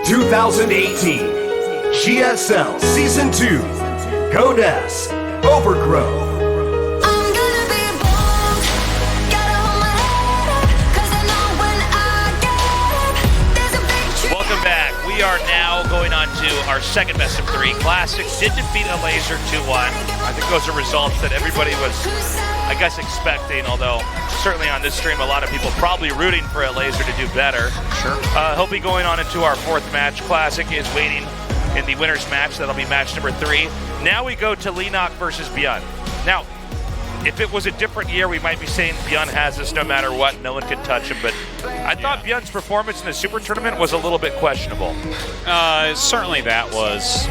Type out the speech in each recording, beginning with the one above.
2018 GSL Season 2 Goddess Overgrowth. Welcome back. We are now going on to our second best of three. Classic did defeat Elazer 2-1. I think those are results that everybody was, I guess, expecting, although certainly on this stream a lot of people probably rooting for Elazer to do better. Sure. He'll be going on into our fourth match. Classic is waiting in the winner's match. That'll be match number 3. Now we go to Leenock versus ByuN. Now, if it was a different year, we might be saying ByuN has this no matter what. No one can touch him. But I thought ByuN's performance in the Super Tournament was a little bit questionable. Certainly that was.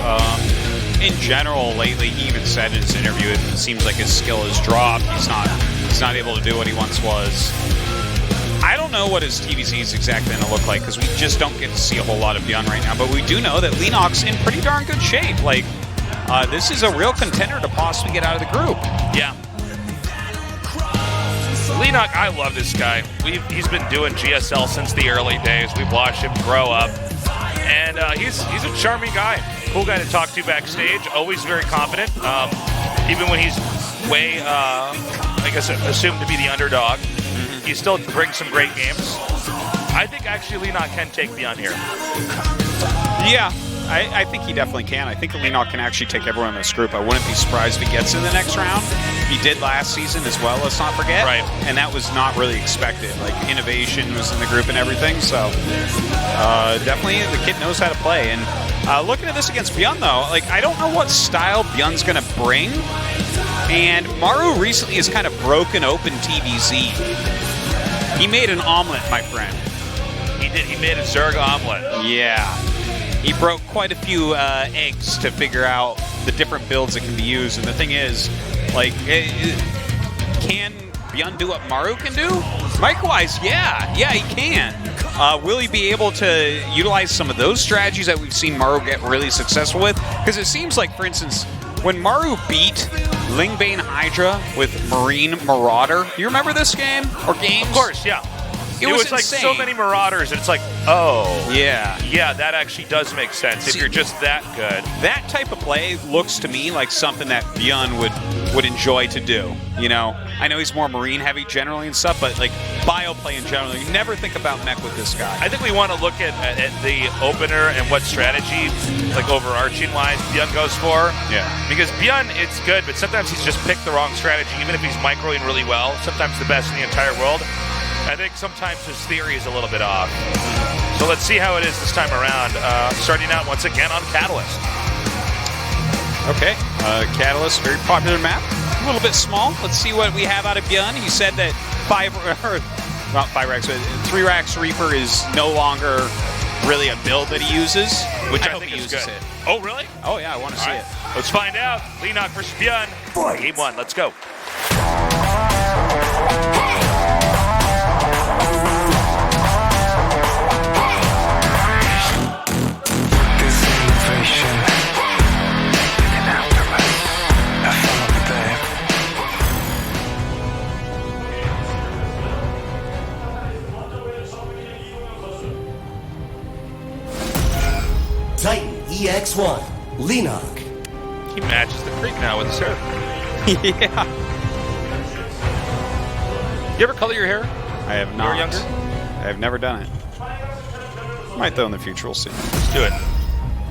In general, lately, he even said in his interview, it seems like his skill has dropped. He's not able to do what he once was. I don't know what his TVZ is exactly going to look like because we just don't get to see a whole lot of ByuN right now. But we do know that Leenock's in pretty darn good shape. Like, this is a real contender to possibly get out of the group. Yeah. Leenock, I love this guy. He's been doing GSL since the early days. We've watched him grow up. And he's a charming guy. Cool guy to talk to backstage. Always very confident. Even when he's way, I guess, assumed to be the underdog, he still brings some great games. I think actually Leenock can take ByuN here. Yeah, I think he definitely can. I think Leenock can actually take everyone in this group. I wouldn't be surprised if he gets in the next round. He did last season as well, let's not forget. Right. And that was not really expected. Like, Innovation was in the group and everything, so definitely the kid knows how to play. And looking at this against ByuN, though, like, I don't know what style ByuN's going to bring. And Maru recently has kind of broken open TVZ. He made an omelet, my friend. He did. He made a Zerg omelet. Yeah. He broke quite a few eggs to figure out the different builds that can be used. And the thing is, like, can ByuN do what Maru can do? Micro-wise, yeah, he can. Will he be able to utilize some of those strategies that we've seen Maru get really successful with? Because it seems like, for instance, when Maru beat Lingbane Hydra with Marine Marauder, you remember this game or games? Of course, yeah. It was like so many Marauders, and it's like, oh. Yeah. Yeah, that actually does make sense if you're just that good. That type of play looks to me like something that ByuN would enjoy to do. You know, I know he's more marine-heavy generally and stuff, but, like, bio play in general, you never think about mech with this guy. I think we want to look at the opener and what strategy, like, overarching-wise, ByuN goes for. Yeah. Because ByuN, it's good, but sometimes he's just picked the wrong strategy, even if he's microing really well. Sometimes the best in the entire world. I think sometimes his theory is a little bit off. So let's see how it is this time around. Starting out once again on Catalyst. Okay, Catalyst, very popular map. A little bit small. Let's see what we have out of ByuN. He said that 3 racks Reaper is no longer really a build that he uses, which I think he uses it. Oh, really? Oh, yeah, I want to see it. Let's find out. Leenock versus ByuN. Game 1, let's go. Titan EX1 Leenock. He matches the creek now with his hair. Yeah. You ever color your hair? I have not. When you were younger? I have never done it. Might though in the future, we'll see. Let's do it.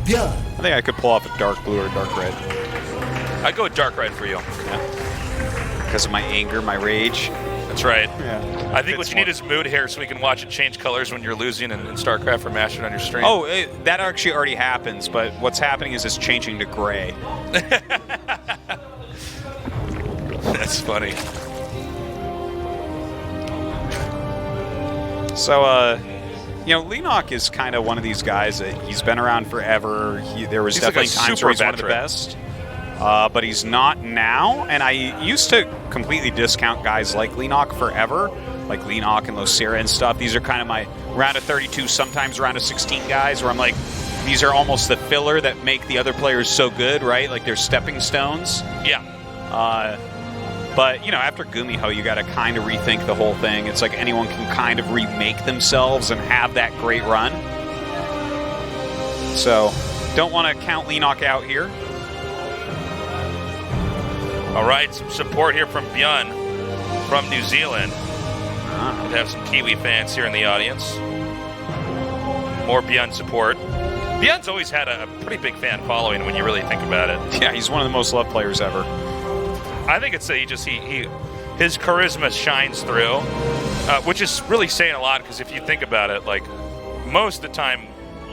ByuN. I think I could pull off a dark blue or a dark red. I'd go with dark red for you. Yeah. Because of my anger, my rage. That's right. Yeah. I think what you need is mood hair so we can watch it change colors when you're losing in StarCraft or Mashing on your stream. Oh, that actually already happens, but what's happening is it's changing to gray. That's funny. So, you know, Leenock is kind of one of these guys that he's been around forever. There was definitely like times where he's one of the best. But he's not now, and I used to completely discount guys like Leenock forever, like Leenock and Elazer and stuff. These are kind of my round of 32, sometimes round of 16 guys, where I'm like, these are almost the filler that make the other players so good, right? Like they're stepping stones. Yeah. But, you know, after Gumiho, you got to kind of rethink the whole thing. It's like anyone can kind of remake themselves and have that great run. So don't want to count Leenock out here. All right, some support here from ByuN from New Zealand. We have some Kiwi fans here in the audience. More ByuN support. ByuN's always had a pretty big fan following when you really think about it. Yeah, he's one of the most loved players ever. I think it's that his charisma shines through, which is really saying a lot because if you think about it, like most of the time,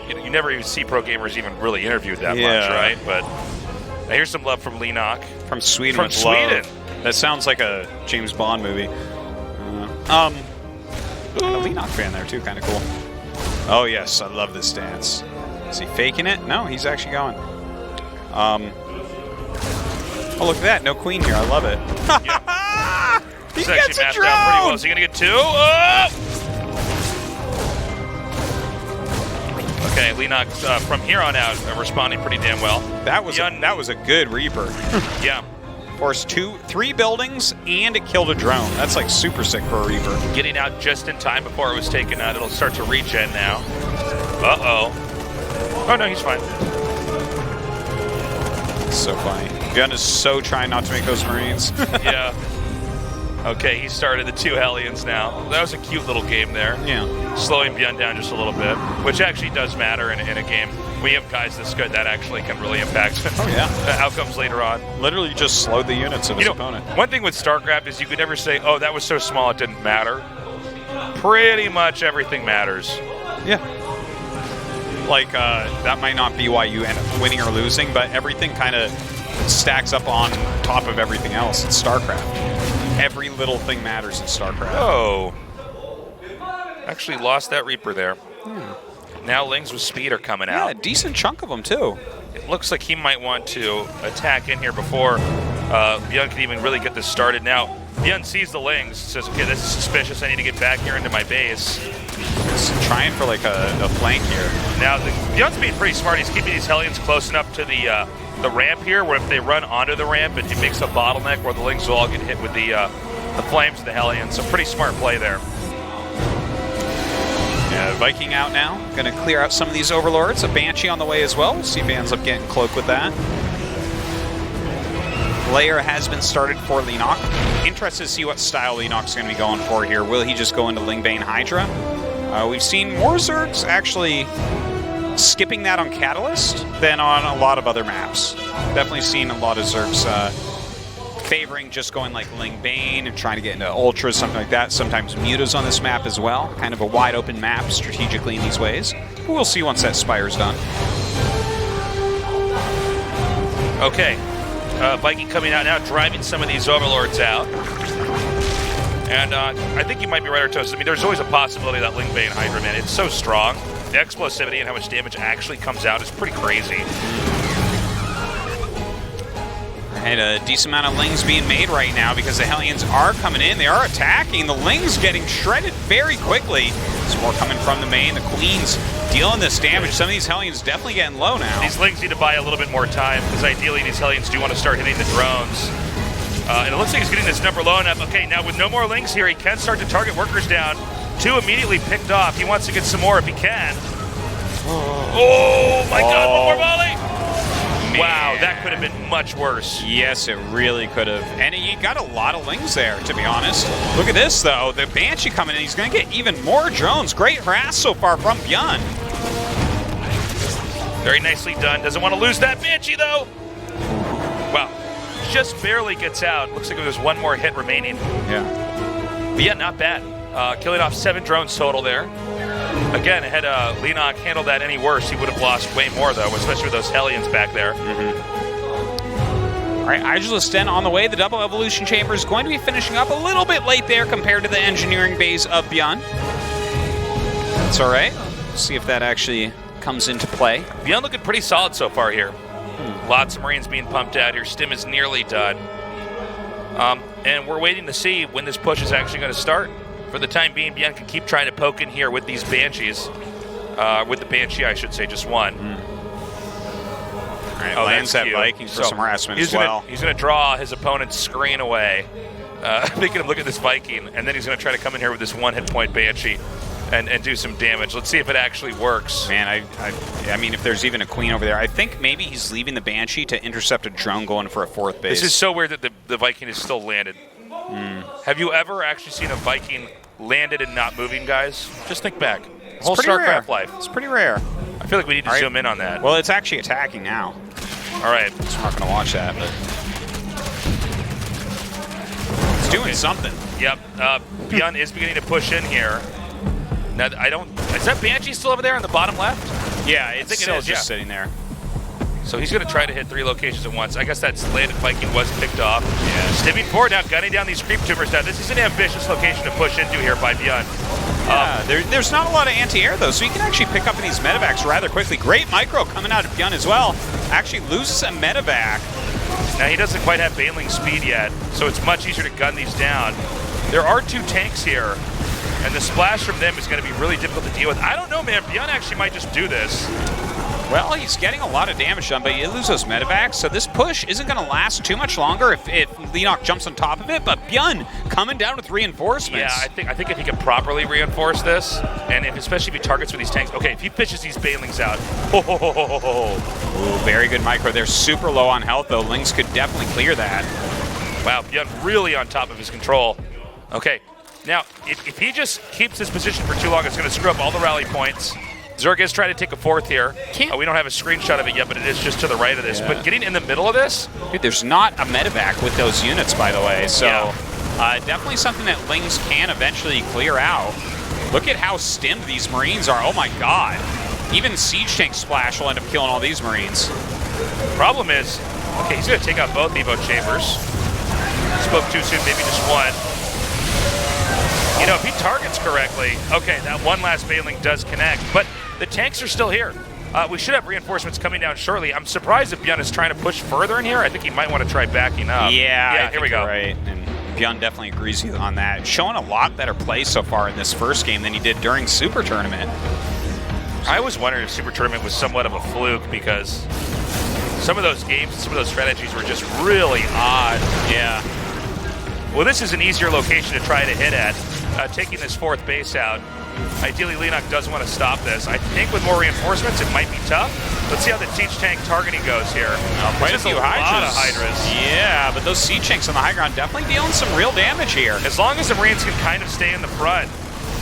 you never even see pro gamers even really interviewed that much, right? But here's some love from Leenock. From Sweden. From Sweden. Love. That sounds like a James Bond movie. A Leenock fan there too, kind of cool. Oh yes, I love this dance. Is he faking it? No, he's actually going. Oh, look at that. No queen here. I love it. Yeah. He He's gets actually a mapped drone! out pretty well. Is he going to get 2? Oh! Okay, Leenock from here on out responding pretty damn well. That was a good Reaper. Yeah. Forced 3 buildings, and it killed a drone. That's like super sick for a Reaper. Getting out just in time before it was taken out. It'll start to regen now. Uh-oh. Oh, no, he's fine. So funny. ByuN is so trying not to make those Marines. Yeah. Okay, he started the 2 Hellions now. That was a cute little game there. Yeah. Slowing ByuN down just a little bit, which actually does matter in a game. We have guys this good that actually can really impact the outcomes later on. Literally just slowed the units of his opponent. One thing with StarCraft is you could never say, oh, that was so small it didn't matter. Pretty much everything matters. Yeah. Like, that might not be why you end up winning or losing, but everything kind of stacks up on top of everything else in StarCraft. Every little thing matters in StarCraft. Oh. Actually lost that Reaper there. Now Lings with speed are coming out. Yeah, a decent chunk of them, too. It looks like he might want to attack in here before ByuN can even really get this started. Now, ByuN sees the Lings, says, okay, this is suspicious. I need to get back here into my base. Just trying for like a flank here. Now, ByuN's being pretty smart. He's keeping these Hellions close enough to the ramp here, where if they run onto the ramp, it makes a bottleneck where the Lings will all get hit with the flames of the Hellions. So pretty smart play there. Yeah, Viking out now. Going to clear out some of these Overlords. A Banshee on the way as well. We'll see if he ends up getting Cloak with that. Layer has been started for Leenock. Interested to see what style Leenock's going to be going for here. Will he just go into Lingbane Hydra? We've seen more Zergs actually skipping that on Catalyst than on a lot of other maps. Definitely seen a lot of Zergs favoring just going like Lingbane and trying to get into Ultras, something like that. Sometimes Mutas on this map as well. Kind of a wide open map strategically in these ways. But we'll see once that Spire's done. Okay. Viking coming out now, driving some of these Overlords out. And I think you might be right, Artos. I mean, there's always a possibility that Lingbane Hydra, man, it's so strong. The explosivity and how much damage actually comes out is pretty crazy. And a decent amount of Lings being made right now because the Hellions are coming in. They are attacking. The Lings getting shredded very quickly. There's more coming from the main. The Queen's dealing this damage. Some of these Hellions definitely getting low now. These Lings need to buy a little bit more time because ideally these Hellions do want to start hitting the drones. And it looks like he's getting this number low enough. Okay, now with no more Lings here, he can start to target workers down. 2 immediately picked off. He wants to get some more if he can. Oh my God, one more volley! Man. Wow, that could have been much worse. Yes, it really could have. And he got a lot of Lings there, to be honest. Look at this, though. The Banshee coming in. He's going to get even more drones. Great harass so far from ByuN. Very nicely done. Doesn't want to lose that Banshee, though. Wow. Just barely gets out. Looks like there's one more hit remaining. Yeah. But yeah, not bad. Killing off 7 drones total there. Again, had Leenock handled that any worse, he would have lost way more, though, especially with those Hellions back there. All right, Aegis Den on the way. The double evolution chamber is going to be finishing up a little bit late there compared to the engineering bays of ByuN. That's all right. See if that actually comes into play. ByuN looking pretty solid so far here. Lots of Marines being pumped out here. Stim is nearly done. And we're waiting to see when this push is actually going to start. For the time being, ByuN can keep trying to poke in here with these Banshees. With the Banshee, I should say, just one. All right, lands that Viking for some harassment as well. He's going to draw his opponent's screen away, making him look at this Viking, and then he's going to try to come in here with this 1 hit point Banshee. and do some damage. Let's see if it actually works. Man, I mean, if there's even a queen over there, I think maybe he's leaving the Banshee to intercept a drone going for a 4th base. This is so weird that the Viking is still landed. Have you ever actually seen a Viking landed and not moving, guys? Just think back. Whole StarCraft life. It's pretty rare. I feel like we need to zoom in on that. Well, it's actually attacking now. All right. So I'm not going to watch that, but it's doing something. Yep. ByuN is beginning to push in here. Now, is that Banshee still over there on the bottom left? Yeah, it's think it still is, just sitting there. So he's going to try to hit 3 locations at once. I guess that landed Viking was picked off. Yeah. Stimming forward now, gunning down these creep tumors. Now, this is an ambitious location to push into here by ByuN. There's not a lot of anti-air, though, so you can actually pick up in these medevacs rather quickly. Great micro coming out of ByuN as well. Actually loses a medevac. Now, he doesn't quite have bailing speed yet, so it's much easier to gun these down. There are 2 tanks here, and the splash from them is going to be really difficult to deal with. I don't know, man. ByuN actually might just do this. Well, he's getting a lot of damage done, but he loses those medevacs, so this push isn't going to last too much longer if Leenock jumps on top of it, but ByuN coming down with reinforcements. Yeah, I think if he can properly reinforce this, and especially if he targets with these tanks. Okay, if he pitches these bailings out. Ooh, very good micro. They're super low on health, though. Lings could definitely clear that. Wow, ByuN really on top of his control. Okay, now, if he just keeps this position for too long, it's going to screw up all the rally points. Zerg is trying to take a 4th here. We don't have a screenshot of it yet, but it is just to the right of this. Yeah. But getting in the middle of this? Dude, there's not a medevac with those units, by the way. So definitely something that Lings can eventually clear out. Look at how stimmed these Marines are. Oh, my God. Even Siege Tank Splash will end up killing all these Marines. Problem is, okay, he's going to take out both Evo Chambers. Spoke too soon, maybe just one. You know, if he targets correctly, okay, that one last bailing does connect, but the tanks are still here. We should have reinforcements coming down shortly. I'm surprised if ByuN is trying to push further in here. I think he might want to try backing up. Yeah, here we go. Right, and ByuN definitely agrees with you on that. Showing a lot better play so far in this first game than he did during Super Tournament. I was wondering if Super Tournament was somewhat of a fluke because some of those games and some of those strategies were just really odd. Yeah. Well, this is an easier location to try to hit at. Taking this 4th base out. Ideally, Leenock does want to stop this. I think with more reinforcements, it might be tough. Let's see how the siege tank targeting goes here. Quite a few Hydras. A lot of Hydras. Yeah, but those siege tanks on the high ground definitely dealing some real damage here. As long as the Marines can kind of stay in the front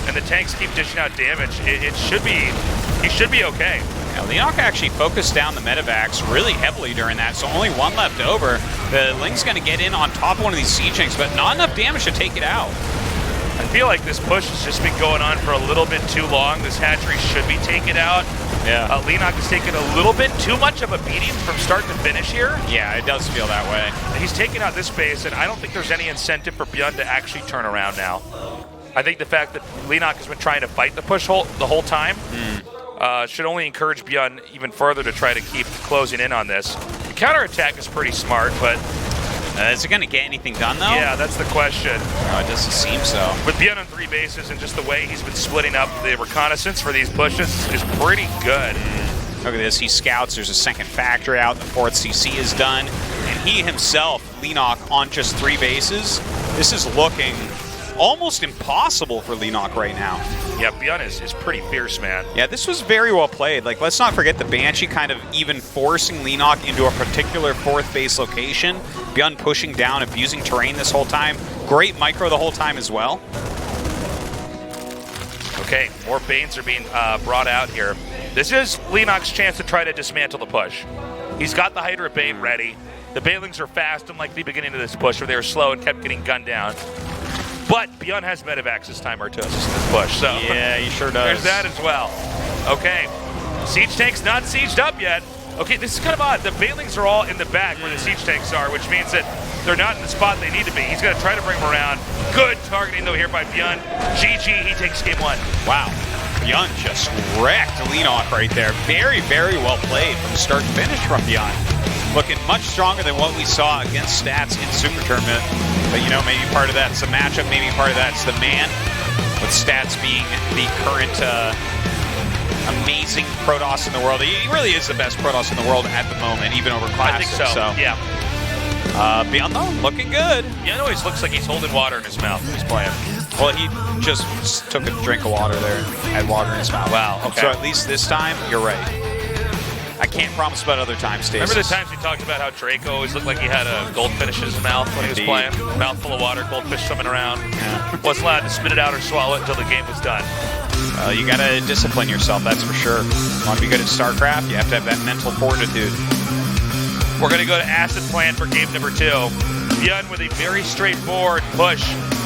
and the tanks keep dishing out damage, he should be okay. Yeah, Leenock actually focused down the medevacs really heavily during that, so only 1 left over. The Ling's going to get in on top of one of these siege tanks, but not enough damage to take it out. I feel like this push has just been going on for a little bit too long. This hatchery should be taken out. Yeah. Leenock has taken a little bit too much of a beating from start to finish here. Yeah, it does feel that way. He's taken out this base, and I don't think there's any incentive for ByuN to actually turn around now. I think the fact that Leenock has been trying to fight the push the whole time should only encourage ByuN even further to try to keep closing in on this. The counterattack is pretty smart, but is it going to get anything done, though? Yeah, that's the question. It doesn't seem so. With ByuN on 3 bases and just the way he's been splitting up the reconnaissance for these pushes is pretty good. Look at this. He scouts. There's a 2nd factory out. The 4th CC is done. And he himself, Leenock, on just 3 bases. This is looking almost impossible for Leenock right now. Yeah, ByuN is pretty fierce, man. Yeah, this was very well played. Like, let's not forget the Banshee kind of even forcing Leenock into a particular 4th base location. ByuN pushing down, abusing terrain this whole time. Great micro the whole time as well. Okay, more Banes are being brought out here. This is Leenock's chance to try to dismantle the push. He's got the Hydra Bane ready. The Bailings are fast, unlike the beginning of this push where they were slow and kept getting gunned down. But ByuN has medevacs this time, Artosis, in this push, so yeah, he sure does. There's that as well. Okay, siege tank's not sieged up yet. Okay, this is kind of odd. The Bailings are all in the back where the siege tanks are, which means that they're not in the spot they need to be. He's going to try to bring them around. Good targeting, though, here by ByuN. GG, he takes game 1. Wow. ByuN just wrecked Leenock right there. Very, very well played from start to finish from ByuN. Looking much stronger than what we saw against Stats in Super Tournament. But, you know, maybe part of that's the matchup, maybe part of that's the man. With Stats being the current amazing Protoss in the world. He really is the best Protoss in the world at the moment, even over Classic. I think so. Yeah. ByuN, though, looking good. ByuN always looks like he's holding water in his mouth when he's playing. Well, he just took a drink of water there, had water in his mouth. Wow, okay. So at least this time, you're right. I can't promise about other times, Stasis. Remember the times we talked about how Draco always looked like he had a goldfish in his mouth when he was playing? Mouthful of water, goldfish swimming around. Yeah. Wasn't allowed to spit it out or swallow it until the game was done. You gotta discipline yourself, that's for sure. You want to be good at StarCraft, you have to have that mental fortitude. We're going to go to Acid Plan for game number 2. ByuN with a very straightforward push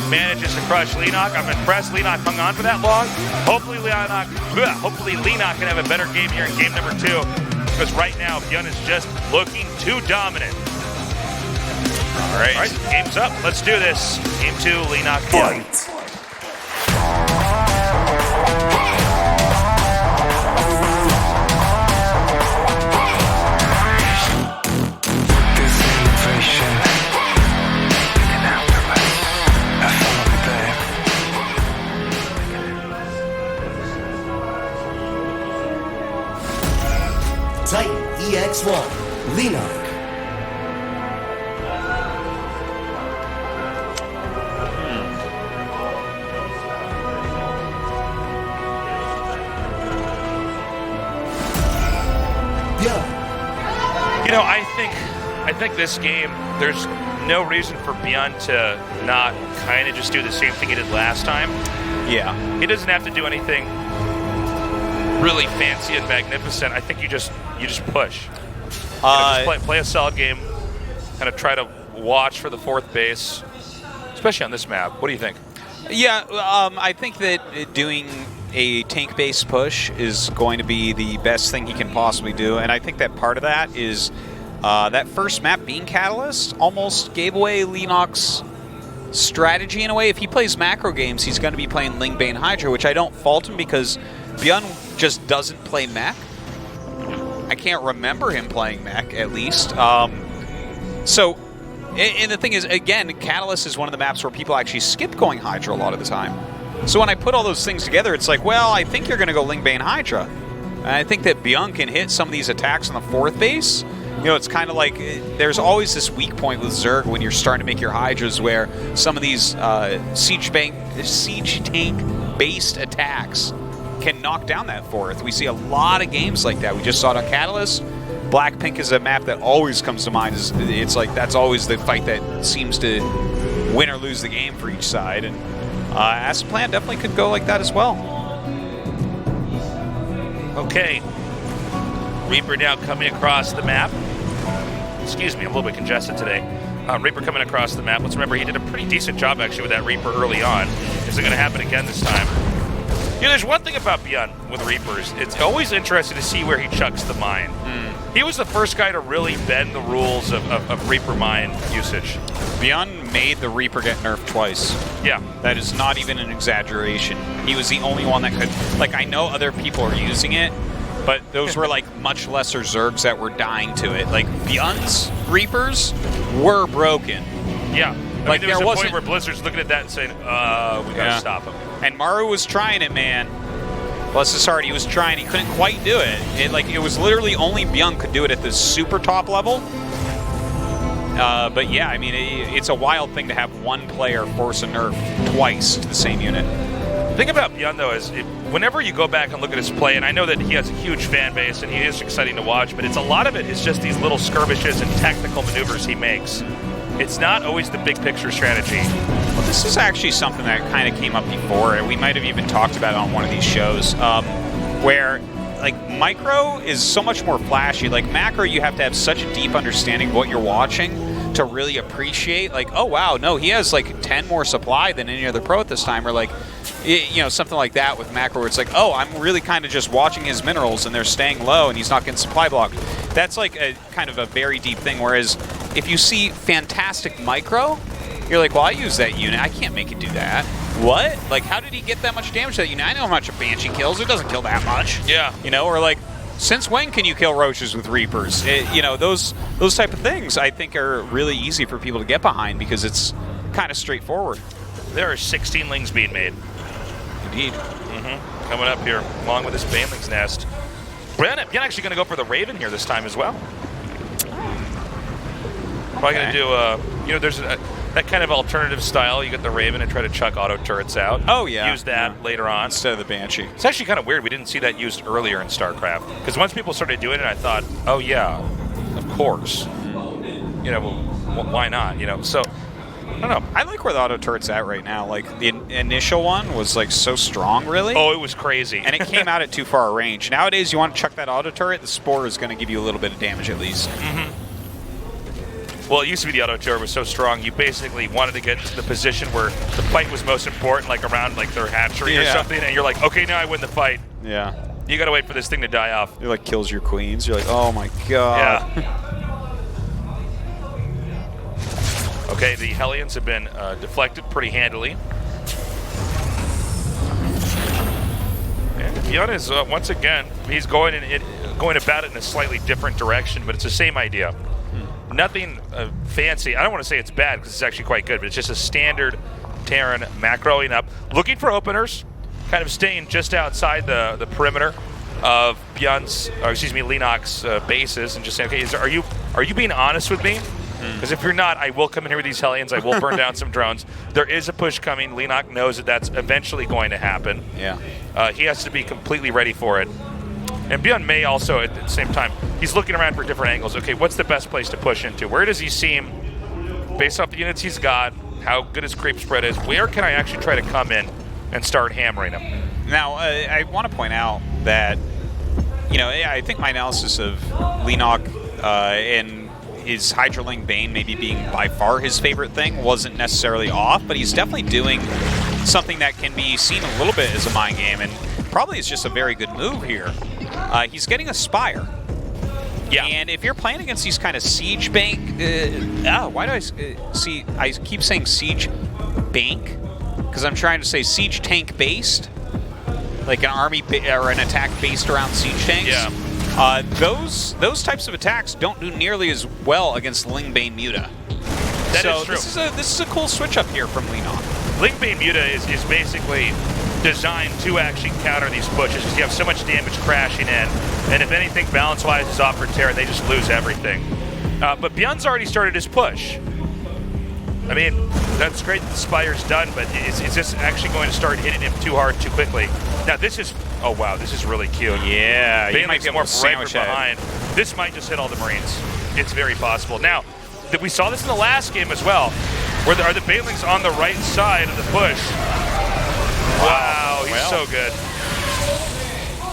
manages to crush Leenock. I'm impressed Leenock hung on for that long. Hopefully Leenock can have a better game here in game number 2, because right now ByuN is just looking too dominant. All right, game's up. Let's do this. Game 2, Leenock. Fight! Titan EX1, Leenock. ByuN. You know, I think this game, there's no reason for ByuN to not kind of just do the same thing he did last time. Yeah. He doesn't have to do anything really fancy and magnificent. I think you just push. Just play a solid game, kind of try to watch for the fourth base, especially on this map. What do you think? Yeah, I think that doing a tank-based push is going to be the best thing he can possibly do, and I think that part of that is that first map being Catalyst almost gave away Leenock's strategy in a way. If he plays macro games, he's going to be playing Lingbane Hydra, which I don't fault him because ByuN just doesn't play mech. I can't remember him playing mech, at least. So, and the thing is, again, Catalyst is one of the maps where people actually skip going Hydra a lot of the time. So when I put all those things together, it's like, well, I think you're going to go Lingbane Hydra. And I think that ByuN can hit some of these attacks on the fourth base. You know, it's kind of like there's always this weak point with Zerg when you're starting to make your Hydras where some of these siege tank-based attacks can knock down that fourth. We see a lot of games like that. We just saw it on Catalyst. Blackpink is a map that always comes to mind. It's like that's always the fight that seems to win or lose the game for each side. And Acid Plan definitely could go like that as well. Okay. Reaper now coming across the map. Excuse me, I'm a little bit congested today. Reaper coming across the map. Let's remember he did a pretty decent job actually with that Reaper early on. Is it going to happen again this time? You know, there's one thing about ByuN with Reapers. It's always interesting to see where he chucks the mine. He was the first guy to really bend the rules of Reaper mine usage. ByuN made the Reaper get nerfed twice. Yeah. That is not even an exaggeration. He was the only one that could... Like, I know other people are using it, but those were, like, much lesser Zergs that were dying to it. Like, ByuN's Reapers were broken. Yeah. Like, there was a point where Blizzard's looking at that and saying, we gotta stop him. And Maru was trying it, man. Bless his heart, he was trying. He couldn't quite do it. It was literally only ByuN could do it at the super top level. But yeah, I mean, it's a wild thing to have one player force a nerf twice to the same unit. The thing about ByuN, though, is whenever you go back and look at his play, and I know that he has a huge fan base and he is exciting to watch, but a lot of it is just these little skirmishes and technical maneuvers he makes. It's not always the big picture strategy. Well, this is actually something that kind of came up before, and we might have even talked about it on one of these shows, where like micro is so much more flashy. Like macro, you have to have such a deep understanding of what you're watching to really appreciate, like, oh wow, no, he has like 10 more supply than any other pro at this time, or like, you know, something like that with macro where it's like, oh, I'm really kind of just watching his minerals and they're staying low and he's not getting supply blocked. That's like a kind of a very deep thing, whereas if you see fantastic micro, you're like, well, I use that unit, I can't make it do that. What? Like, how did he get that much damage to that unit? I know how much a Banshee kills, it doesn't kill that much. Yeah. You know, or like, since when can you kill Roaches with Reapers? You know, those type of things I think are really easy for people to get behind because it's kind of straightforward. There are 16 lings being made. Indeed. Coming up here, along with this Baneling's Nest. ByuN actually going to go for the Raven here this time as well. Probably going to do, you know, there's that kind of alternative style. You get the Raven and try to chuck auto turrets out. Oh, yeah. Use that later on. Instead of the Banshee. It's actually kind of weird. We didn't see that used earlier in StarCraft. Because once people started doing it, I thought, oh, yeah, of course. You know, why not? You know, so I don't know. I like where the auto turret's at right now. Like, the initial one was, like, so strong, really. Oh, it was crazy. And it came out at too far a range. Nowadays, you want to chuck that auto turret, the Spore is going to give you a little bit of damage at least. Well, it used to be the auto turret was so strong, you basically wanted to get to the position where the fight was most important, like around like their hatchery or something, and you're like, okay, now I win the fight. Yeah. You got to wait for this thing to die off. It, like, kills your queens. You're like, oh, my God. Yeah. Okay, the Hellions have been deflected pretty handily. And ByuN is, once again, he's going about it in a slightly different direction, but it's the same idea. Nothing fancy. I don't want to say it's bad because it's actually quite good, but it's just a standard Terran macroing up, looking for openers, kind of staying just outside the perimeter of ByuN's, or excuse me, Leenock's bases, and just saying, okay, are you being honest with me? Because if you're not, I will come in here with these Hellions. I will burn down some drones. There is a push coming. Leenock knows that that's eventually going to happen. Yeah. He has to be completely ready for it. And ByuN may also, at the same time, he's looking around for different angles. Okay, what's the best place to push into? Where does he seem, based off the units he's got, how good his creep spread is, where can I actually try to come in and start hammering him? Now, I want to point out that, you know, I think my analysis of Leenock and his Hydraling Bane maybe being by far his favorite thing wasn't necessarily off, but he's definitely doing something that can be seen a little bit as a mind game, and probably is just a very good move here. He's getting a Spire. Yeah. And if you're playing against these kind of siege bank, why do I see? I keep saying siege bank because I'm trying to say siege tank based, like an army or an attack based around siege tanks. Yeah. Those types of attacks don't do nearly as well against Lingbane Muta. That is true. This is a cool switch up here from Leenock. Lingbane Muta is basically designed to actually counter these pushes because you have so much damage crashing in, and if anything balance-wise is off for Terra, they just lose everything. But ByuN's already started his push. I mean, that's great that the Spire's done, but is this actually going to start hitting him too hard too quickly? Now this is, oh wow, this is really cute. Yeah, They you might get get more more sandwich behind. This might just hit all the Marines. It's very possible. Now, we saw this in the last game as well, where are the Banelings on the right side of the push. Wow, he's so good.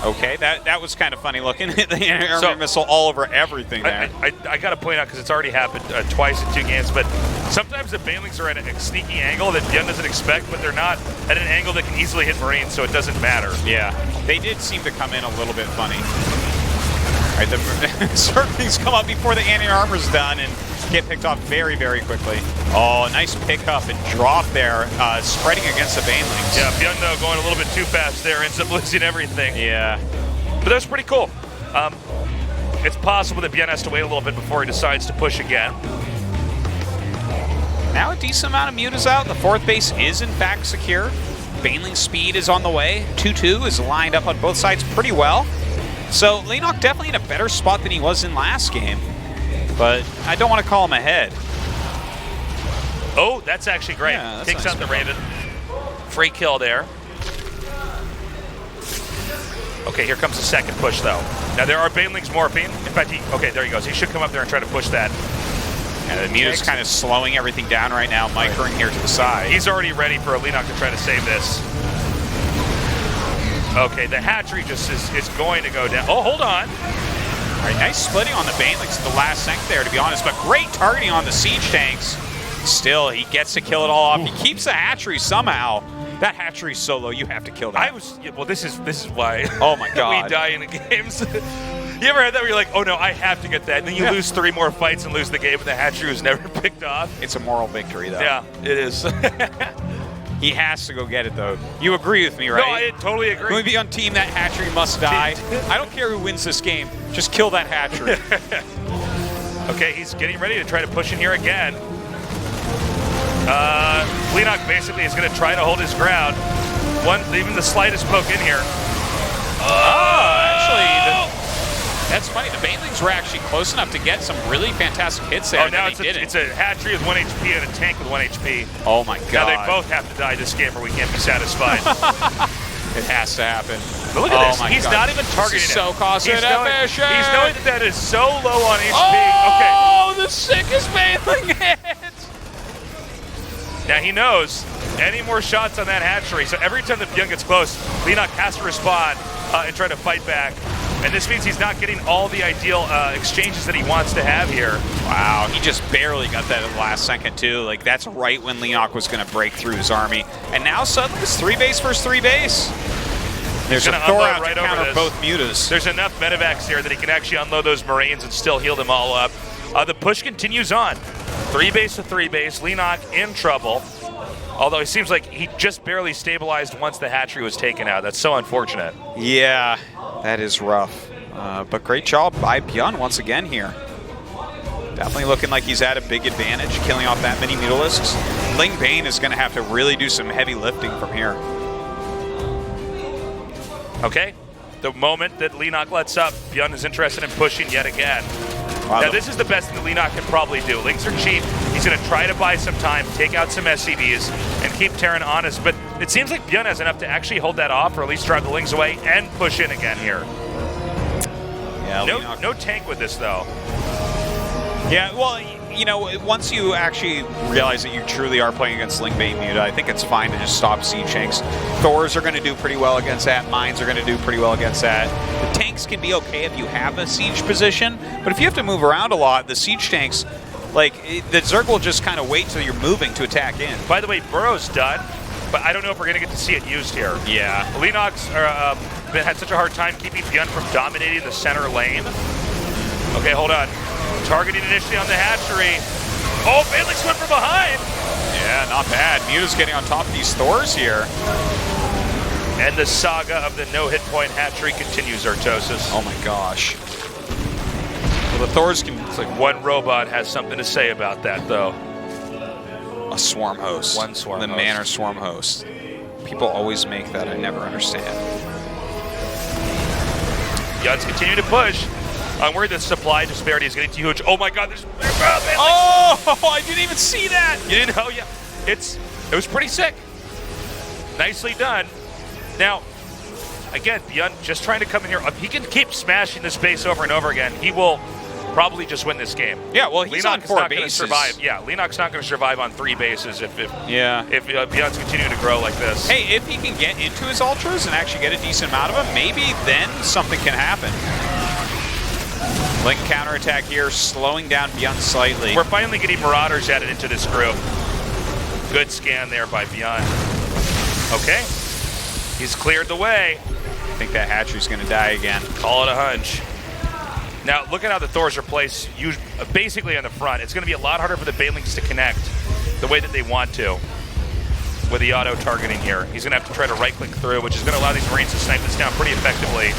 Okay, that was kind of funny looking. The air missile all over everything there. I got to point out, because it's already happened twice in 2 games, but sometimes the Banelings are at a sneaky angle that ByuN doesn't expect, but they're not at an angle that can easily hit Marines, so it doesn't matter. Yeah, they did seem to come in a little bit funny. All right, certain things come up before the anti-armor's done and get picked off very, very quickly. Oh, nice pickup and drop there, spreading against the Banelings. Yeah, ByuN, though, going a little bit too fast there, ends up losing everything. Yeah. But that's pretty cool. It's possible that ByuN has to wait a little bit before he decides to push again. Now a decent amount of mutas out. The 4th base is, in fact, secure. Baneling speed is on the way. 2-2 is lined up on both sides pretty well. So Leenock definitely in a better spot than he was in last game. But I don't want to call him ahead. Oh, that's actually great. Yeah, that's Takes nice out the Raven. Free kill there. Okay, here comes the second push, though. Now, there are Banelings morphing. In fact, okay, there he goes. He should come up there and try to push that. Yeah, the Muta's kind of slowing everything down right now, microing here to the side. He's already ready for a Leenock to try to save this. Okay, the hatchery just is going to go down. Oh, hold on. All right, nice splitting on the Banelings at the last second there, to be honest, but great targeting on the siege tanks. Still, he gets to kill it all off. He keeps the hatchery somehow. That hatchery's solo. You have to kill that. Well, this is why. Oh my God. We die in the games. You ever had that where you're like, oh no, I have to get that, and then you lose 3 more fights and lose the game, and the hatchery was never picked off? It's a moral victory, though. Yeah, it is. He has to go get it, though. You agree with me, right? No, I totally agree. Can we be on team that hatchery must die? I don't care who wins this game. Just kill that hatchery. Okay, he's getting ready to try to push in here again. Leenock basically is going to try to hold his ground. Even the slightest poke in here. Actually, That's funny. The Banelings were actually close enough to get some really fantastic hits there. Oh, now it's a hatchery with 1 HP and a tank with 1 HP. Oh my god. Now they both have to die this game or we can't be satisfied. It has to happen. But look at this. He's not even targeting this is it. so cost efficient. He's knowing that is so low on HP. Oh, the sickest Baneling hit. Now he knows any more shots on that hatchery. So every time that ByuN gets close, Leenock has to respond and try to fight back. And this means he's not getting all the ideal exchanges that he wants to have here. Wow, he just barely got that at the last second too. Like that's right when Leenock was going to break through his army. And now suddenly it's 3 base versus 3 base. There's a Thor out to counter both mutas. There's enough medevacs here that he can actually unload those Marines and still heal them all up. The push continues on. 3 base to 3 base. Leenock in trouble. Although it seems like he just barely stabilized once the hatchery was taken out. That's so unfortunate. Yeah, that is rough. But great job by ByuN once again here. Definitely looking like he's at a big advantage, killing off that many Mutalisks. Ling Bane is going to have to really do some heavy lifting from here. Okay, the moment that Leenock lets up, ByuN is interested in pushing yet again. Wow, now this is the best thing that Leenock can probably do. Lings are cheap. He's going to try to buy some time, take out some SCVs, and keep Terran honest. But it seems like ByuN has enough to actually hold that off, or at least drive the Lings away and push in again here. Yeah, no tank with this though. Yeah, well, you know, once you actually realize that you truly are playing against Ling Bane Muta, I think it's fine to just stop siege tanks. Thors are going to do pretty well against that. Mines are going to do pretty well against that. The tanks can be okay if you have a siege position, but if you have to move around a lot, the siege tanks, like, the Zerg will just kind of wait till you're moving to attack in. By the way, Burrow's done, but I don't know if we're going to get to see it used here. Yeah. Leenock's had such a hard time keeping ByuN from dominating the center lane. Okay, hold on. Targeting initially on the hatchery. Oh, Banelings went from behind. Yeah, not bad. Muta's getting on top of these Thors here. And the saga of the no-hit point hatchery continues, Artosis. Oh my gosh. Well, the Thors can... It's like one robot has something to say about that, though. A swarm host. One swarm host. The Manor swarm host. People always make that. I never understand. ByuN's continuing to push. I'm worried the supply disparity is getting too huge. Oh my god, there's... Oh, I didn't even see that. You didn't know? Yeah. It was pretty sick. Nicely done. Now, again, ByuN just trying to come in here. If he can keep smashing this base over and over again, he will probably just win this game. Yeah, well, he's on 4 bases. Survive. Yeah, Leenock's not going to survive on 3 bases if ByuN's continuing to grow like this. Hey, if he can get into his ultras and actually get a decent amount of them, maybe then something can happen. Ling counterattack here, slowing down ByuN slightly. We're finally getting Marauders added into this group. Good scan there by ByuN. Okay, he's cleared the way. I think that hatchery's going to die again. Call it a hunch. Now, look at how the Thors are placed basically on the front. It's going to be a lot harder for the Banelings to connect the way that they want to with the auto-targeting here. He's going to have to try to right-click through, which is going to allow these Marines to snipe this down pretty effectively.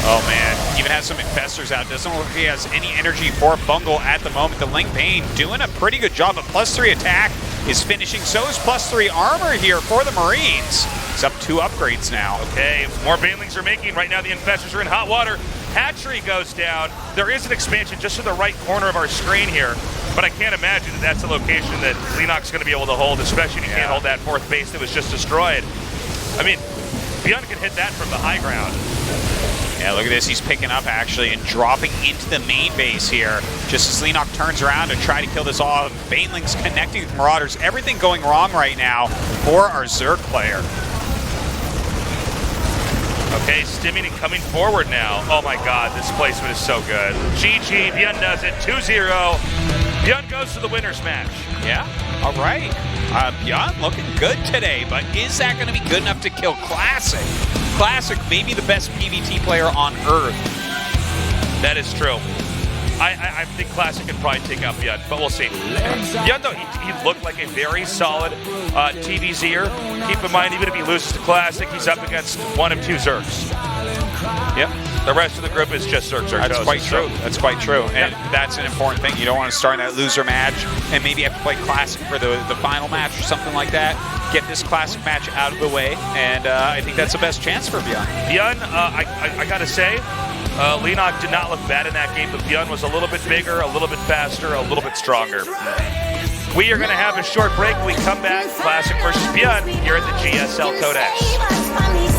Oh man, even has some infestors out. Doesn't look like he has any energy for Bungle at the moment. The Ling Bane doing a pretty good job. A +3 attack is finishing. So is +3 armor here for the Marines. He's up 2 upgrades now. Okay, more Banelings are making. Right now the infestors are in hot water. Hatchery goes down. There is an expansion just to the right corner of our screen here, but I can't imagine that that's a location that Leenock's going to be able to hold, especially if you can't hold that 4th base that was just destroyed. I mean, ByuN can hit that from the high ground. Yeah, look at this. He's picking up, actually, and dropping into the main base here. Just as Leenock turns around to try to kill this off. Banelings connecting with Marauders. Everything going wrong right now for our Zerg player. Okay, stimming and coming forward now. Oh my god, this placement is so good. GG, ByuN does it, 2-0. ByuN goes to the winner's match. Yeah, all right. ByuN looking good today, but is that going to be good enough to kill Classic? Classic, maybe the best PvT player on Earth. That is true. I think Classic can probably take out ByuN, but we'll see. ByuN, though, he looked like a very solid TVZer. Keep in mind, even if he loses to Classic, he's up against 1 of 2 Zergs. Yep. The rest of the group is just Zerg. That's quite true. That's quite true. And that's an important thing. You don't want to start that loser match and maybe have to play Classic for the final match or something like that. Get this Classic match out of the way, and I think that's the best chance for ByuN. ByuN, I got to say, Leenock did not look bad in that game, but ByuN was a little bit bigger, a little bit faster, a little bit stronger. We are going to have a short break. We come back, Classic versus ByuN, here at the GSL Codex.